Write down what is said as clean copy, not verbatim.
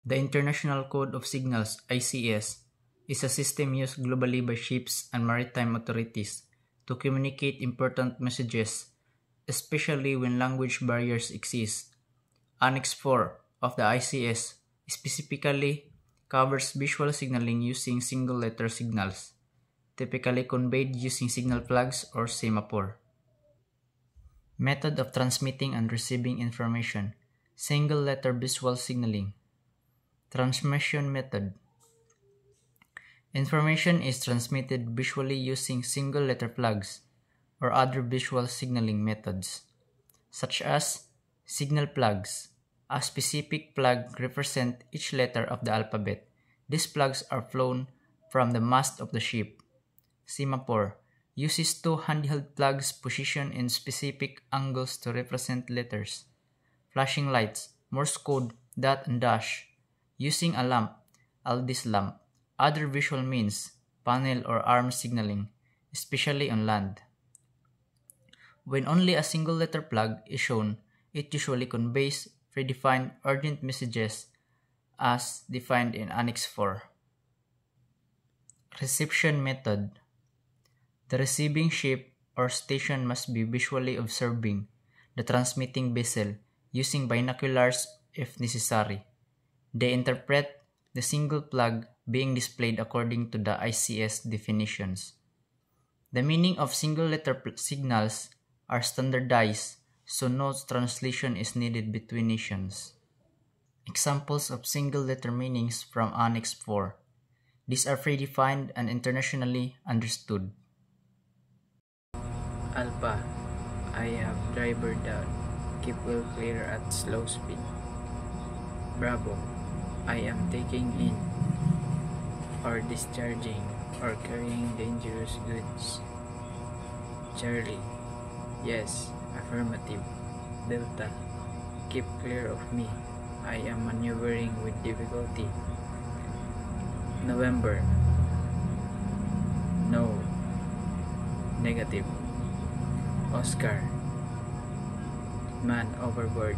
The International Code of Signals (ICS) is a system used globally by ships and maritime authorities to communicate important messages, especially when language barriers exist. Annex 4 of the ICS specifically covers visual signaling using single-letter signals, typically conveyed using signal flags or semaphore. Method of transmitting and receiving information: single-letter visual signaling. Transmission method. Information is transmitted visually using single-letter flags or other visual signaling methods, such as signal flags. A specific flag represents each letter of the alphabet. These flags are flown from the mast of the ship. Semaphore uses two handheld flags positioned in specific angles to represent letters. Flashing lights, Morse code, dot and dash, using a lamp, Aldis lamp. Other visual means, panel or arm signaling, especially on land. When only a single letter flag is shown, it usually conveys predefined urgent messages as defined in Annex 4. Reception method. The receiving ship or station must be visually observing the transmitting vessel using binoculars if necessary. They interpret the single flag being displayed according to the ICS definitions. The meaning of single-letter signals are standardized, so no translation is needed between nations. Examples of single-letter meanings from Annex 4. These are predefined and internationally understood. Alpha, I have driver down. Keep wheel clear at slow speed. Bravo, I am taking in or discharging or carrying dangerous goods. Charlie, yes, affirmative. Delta, keep clear of me. I am maneuvering with difficulty. November, no. Negative. Oscar, man overboard.